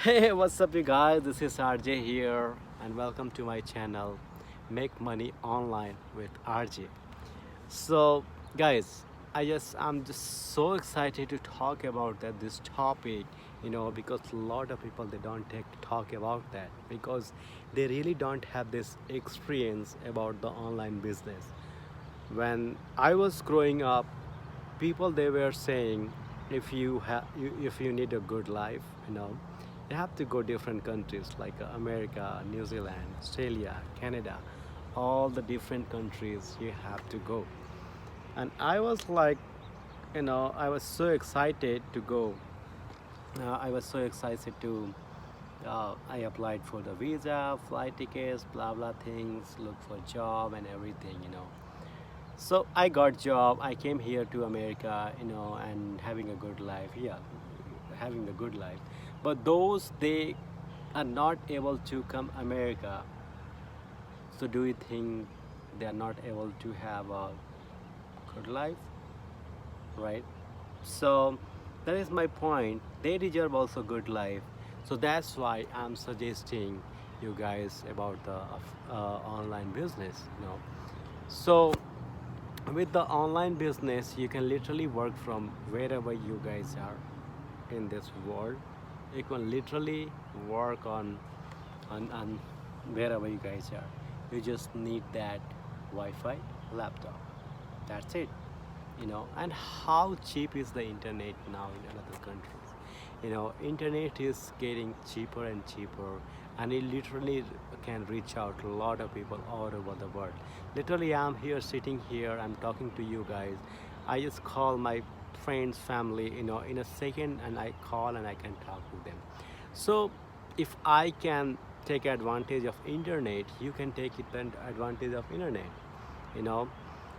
Hey, what's up, you guys? This is RJ here, and welcome to my channel, Make Money Online with RJ. So, guys, I'm just so excited to talk about this topic, because a lot of people they don't take to talk about that because they really don't have this experience about the online business. When I was growing up, people they were saying if you need a good life, you have to go different countries like America, New Zealand, Australia, Canada, all the different countries you have to go. And I was like, I was so excited to go. I was so excited to I applied for the visa, flight tickets, blah blah things, look for job and everything. So I got job. I came here to America, and having a good life. Yeah, having a good life. But those they are not able to come America. So do you think they are not able to have a good life, right? So that is my point. They deserve also good life. So that's why I'm suggesting you guys about the online business. So with the online business you can literally work from wherever you guys are in this world. You can literally work on wherever you guys are. You just need that Wi-Fi laptop. That's it. And how cheap is the internet now in other countries? Internet is getting cheaper and cheaper, and it literally can reach out to a lot of people all over the world. Literally, I'm here sitting here, I'm talking to you guys. I just call my friends, family, in a second, and I call and I can talk to them. So if I can take advantage of internet, you can take advantage of internet. you know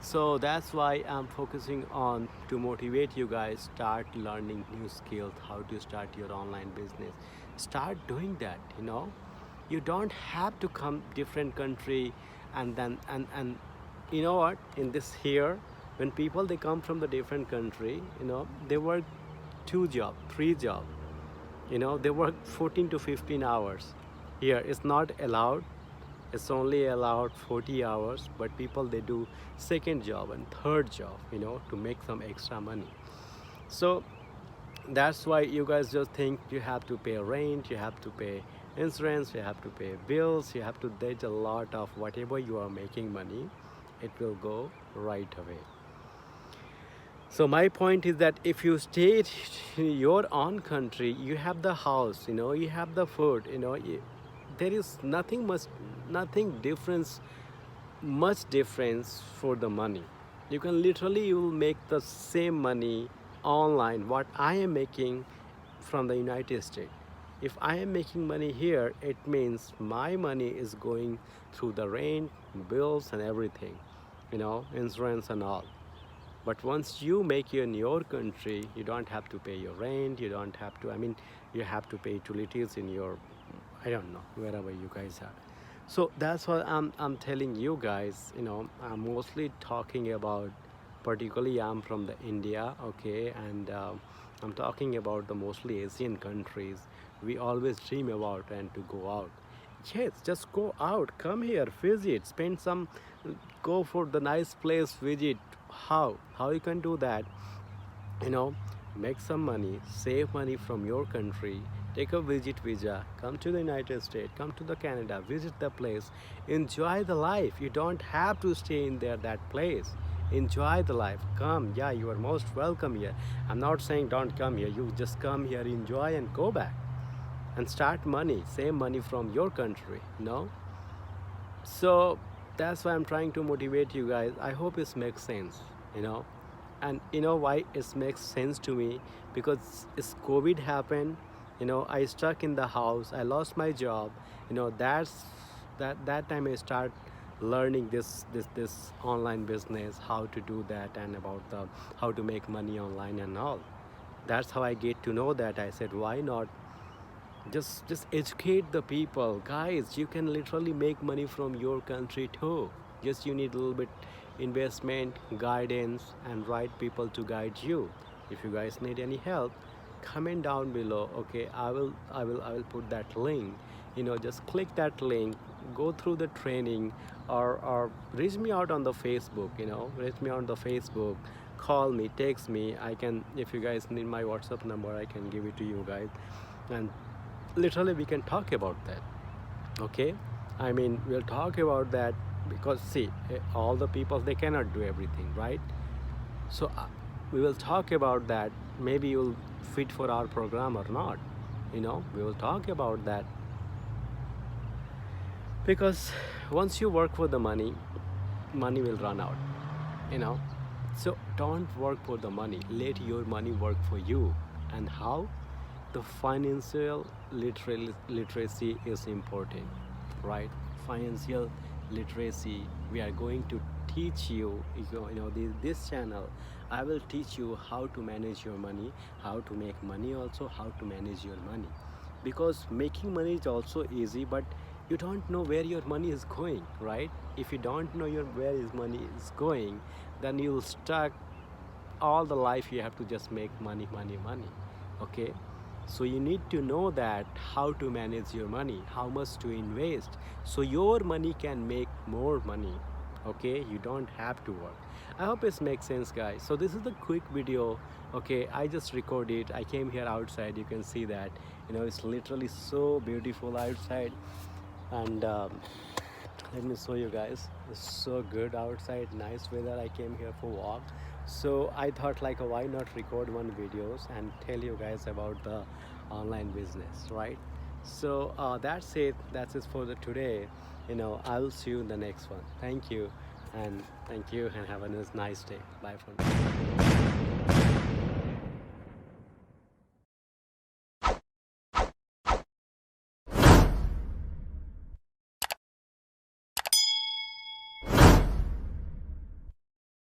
so that's why I'm focusing on to motivate you guys. Start learning new skills, how to start your online business. Start doing that. You don't have to come different country, and then and you know what, in this here, when people they come from the different country, they work two job, three job. They work 14 to 15 hours. Here it's not allowed. It's only allowed 40 hours, but people they do second job and third job, to make some extra money. So that's why you guys just think you have to pay rent, you have to pay insurance, you have to pay bills, you have to date a lot of whatever you are making money, it will go right away. So my point is that if you stay in your own country, you have the house, you have the food, there is nothing difference, much difference for the money. You will make the same money online what I am making from the United States. If I am making money here, it means my money is going through the rent, bills and everything, insurance and all. But once you make it in your country, you don't have to pay your rent. You don't have to. You have to pay utilities in your, I don't know, wherever you guys are. So that's what I'm telling you guys. I'm mostly talking about. Particularly, I'm from the India, okay, and I'm talking about the mostly Asian countries. We always dream about and to go out. Yes, just go out, come here, visit, spend some, go for the nice place, visit. How you can do that? you know Make some money, save money from your country, take a visit visa, come to the United States, come to the Canada, visit the place, enjoy the life. You don't have to stay in that place. Enjoy the life. Come, yeah, you are most welcome here. I'm not saying don't come here. You just come here, enjoy and go back and start money, save money from your country. So that's why I'm trying to motivate you guys. I hope it makes sense. you know and why it makes sense to me, because it's COVID happened. I stuck in the house, I lost my job. That time I start learning this online business, how to do that, and about the how to make money online and all. That's how I get to know that. I said, why not just educate the people, guys. You can literally make money from your country too. Just you need a little bit investment, guidance and right people to guide you. If you guys need any help, comment down below. Okay, I will put that link. Just click that link, go through the training, or reach me out on the Facebook. Reach me on the Facebook, call me, text me. I can, if you guys need my WhatsApp number, I can give it to you guys, and literally we can talk about that. Okay, I mean, we'll talk about that, because see, all the people, they cannot do everything, right? So we will talk about that. Maybe you'll fit for our program or not. We will talk about that, because once you work for the money, money will run out. you know so don't work for the money, let your money work for you. And how? The financial literacy is important, right? Financial literacy, we are going to teach you. This channel, I will teach you how to manage your money, how to make money, also how to manage your money. Because making money is also easy, but you don't know where your money is going, right? If you don't know where his money is going, then you'll stuck all the life. You have to just make money, money, money. Okay, so you need to know that how to manage your money, how much to invest, so your money can make more money. Okay, you don't have to work. I hope it makes sense, guys. So this is the quick video. Okay, I just recorded, I came here outside, you can see that. It's literally so beautiful outside. And let me show you guys, it's so good outside, nice weather. I came here for walk, so I thought, like, why not record one videos and tell you guys about the online business, right? So that's it for the today. I'll see you in the next one. Thank you, and have a nice day. Bye for now.